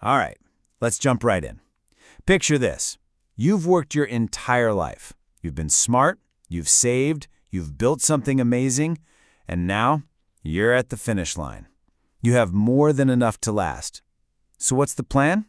All right, let's jump right in. Picture this. You've worked your entire life. You've been smart, you've saved, you've built something amazing, and now you're at the finish line. You have more than enough to last. So what's the plan?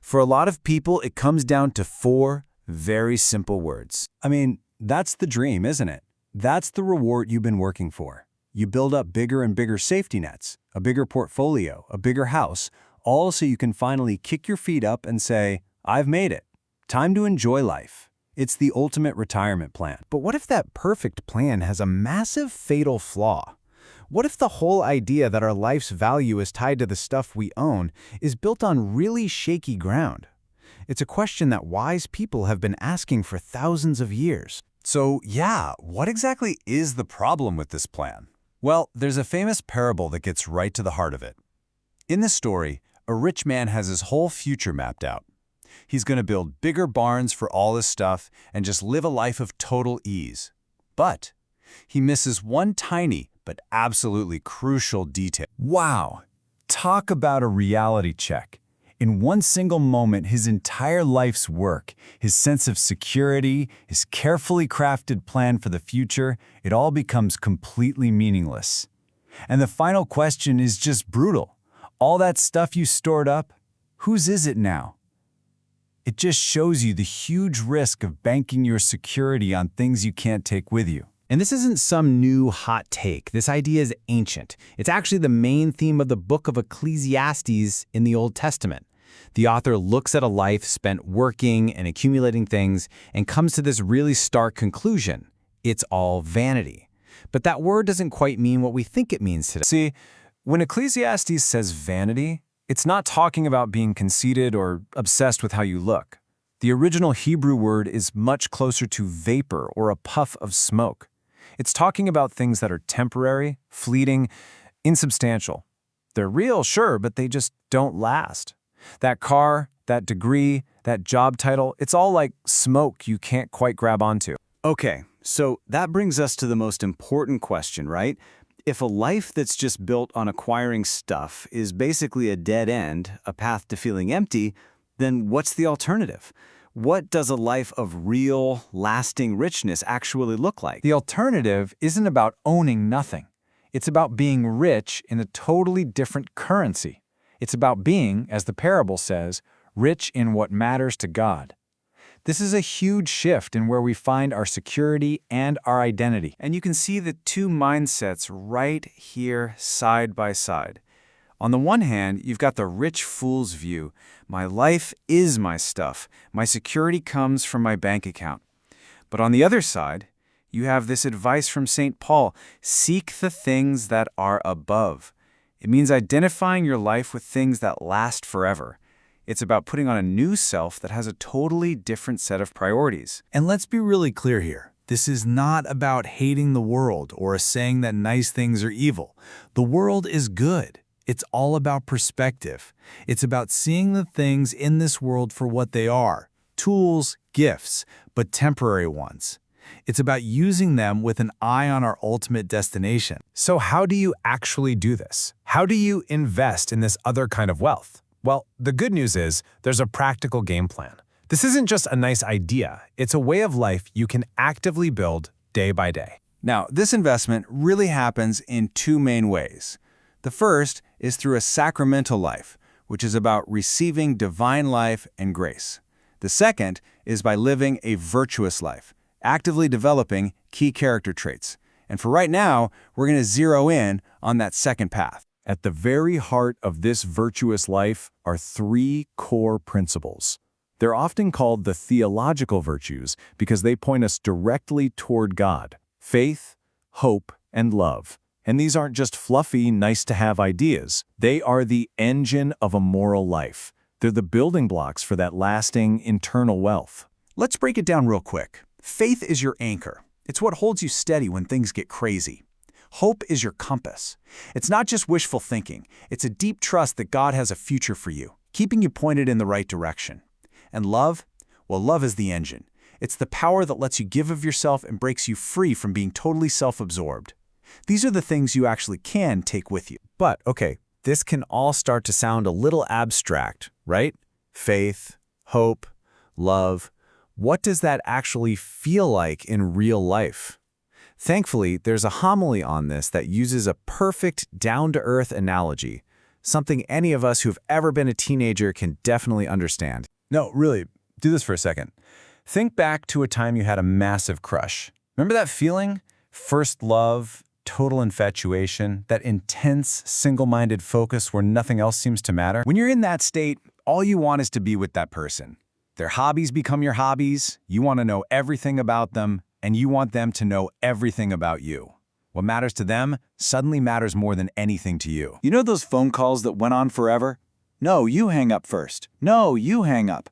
For a lot of people, it comes down to 4 very simple words. I mean, that's the dream, isn't it? That's the reward you've been working for. You build up bigger and bigger safety nets, a bigger portfolio, a bigger house, all so you can finally kick your feet up and say, I've made it. Time to enjoy life. It's the ultimate retirement plan. But what if that perfect plan has a massive fatal flaw? What if the whole idea that our life's value is tied to the stuff we own is built on really shaky ground? It's a question that wise people have been asking for thousands of years. So yeah, what exactly is the problem with this plan? Well, there's a famous parable that gets right to the heart of it. In this story, a rich man has his whole future mapped out. He's going to build bigger barns for all his stuff and just live a life of total ease. But he misses one tiny but absolutely crucial detail. Wow! Talk about a reality check. In one single moment, his entire life's work, his sense of security, his carefully crafted plan for the future, it all becomes completely meaningless. And the final question is just brutal. All that stuff you stored up, whose is it now? It just shows you the huge risk of banking your security on things you can't take with you. And this isn't some new hot take. This idea is ancient. It's actually the main theme of the book of Ecclesiastes in the Old Testament. The author looks at a life spent working and accumulating things and comes to this really stark conclusion. It's all vanity. But that word doesn't quite mean what we think it means today. See, when Ecclesiastes says vanity, it's not talking about being conceited or obsessed with how you look. The original Hebrew word is much closer to vapor or a puff of smoke. It's talking about things that are temporary, fleeting, insubstantial. They're real, sure, but they just don't last. That car, that degree, that job title, it's all like smoke you can't quite grab onto. Okay, so that brings us to the most important question, right? If a life that's just built on acquiring stuff is basically a dead end, a path to feeling empty, then what's the alternative? What does a life of real, lasting richness actually look like? The alternative isn't about owning nothing. It's about being rich in a totally different currency. It's about being, as the parable says, rich in what matters to God. This is a huge shift in where we find our security and our identity. And you can see the 2 mindsets right here side by side. On the one hand, you've got the rich fool's view. My life is my stuff. My security comes from my bank account. But on the other side, you have this advice from St. Paul, seek the things that are above. It means identifying your life with things that last forever. It's about putting on a new self that has a totally different set of priorities. And let's be really clear here. This is not about hating the world or saying that nice things are evil. The world is good. It's all about perspective. It's about seeing the things in this world for what they are, tools, gifts, but temporary ones. It's about using them with an eye on our ultimate destination. So how do you actually do this? How do you invest in this other kind of wealth? Well, the good news is there's a practical game plan. This isn't just a nice idea. It's a way of life you can actively build day by day. Now, this investment really happens in 2 main ways. The first is through a sacramental life, which is about receiving divine life and grace. The second is by living a virtuous life, actively developing key character traits. And for right now, we're going to zero in on that second path. At the very heart of this virtuous life are 3 core principles. They're often called the theological virtues because they point us directly toward God: faith, hope, and love. And these aren't just fluffy, nice-to-have ideas. They are the engine of a moral life. They're the building blocks for that lasting, internal wealth. Let's break it down real quick. Faith is your anchor. It's what holds you steady when things get crazy. Hope is your compass. It's not just wishful thinking. It's a deep trust that God has a future for you, keeping you pointed in the right direction. And love? Well, love is the engine. It's the power that lets you give of yourself and breaks you free from being totally self-absorbed. These are the things you actually can take with you. But, okay, this can all start to sound a little abstract, right? Faith, hope, love. What does that actually feel like in real life? Thankfully, there's a homily on this that uses a perfect, down-to-earth analogy, something any of us who've ever been a teenager can definitely understand. No, really, do this for a second. Think back to a time you had a massive crush. Remember that feeling? First love, total infatuation, that intense, single-minded focus where nothing else seems to matter? When you're in that state, all you want is to be with that person. Their hobbies become your hobbies, you want to know everything about them, and you want them to know everything about you. What matters to them suddenly matters more than anything to you. You know those phone calls that went on forever? No, you hang up first. No, you hang up.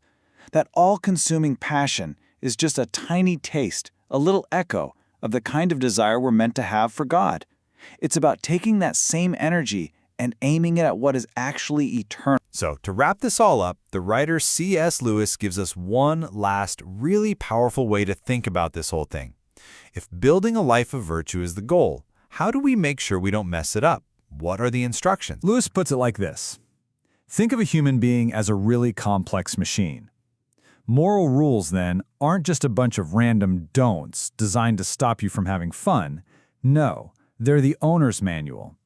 That all-consuming passion is just a tiny taste, a little echo of the kind of desire we're meant to have for God. It's about taking that same energy and aiming it at what is actually eternal. So, to wrap this all up, the writer C.S. Lewis gives us one last, really powerful way to think about this whole thing. If building a life of virtue is the goal, how do we make sure we don't mess it up? What are the instructions? Lewis puts it like this. Think of a human being as a really complex machine. Moral rules, then, aren't just a bunch of random don'ts designed to stop you from having fun. No, they're the owner's manual.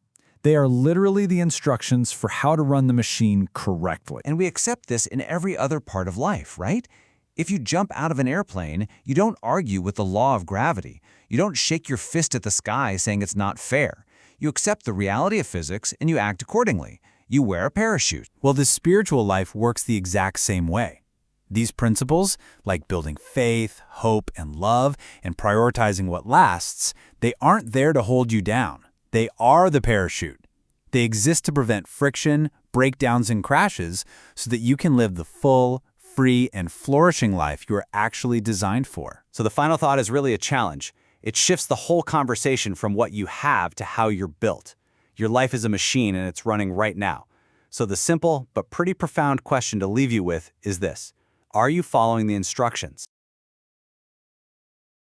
They are literally the instructions for how to run the machine correctly. And we accept this in every other part of life, right? If you jump out of an airplane, you don't argue with the law of gravity. You don't shake your fist at the sky saying it's not fair. You accept the reality of physics and you act accordingly. You wear a parachute. Well, the spiritual life works the exact same way. These principles, like building faith, hope, and love, and prioritizing what lasts, they aren't there to hold you down. They are the parachute. They exist to prevent friction, breakdowns, and crashes so that you can live the full, free, and flourishing life you are actually designed for. So the final thought is really a challenge. It shifts the whole conversation from what you have to how you're built. Your life is a machine and it's running right now. So the simple but pretty profound question to leave you with is this: are you following the instructions?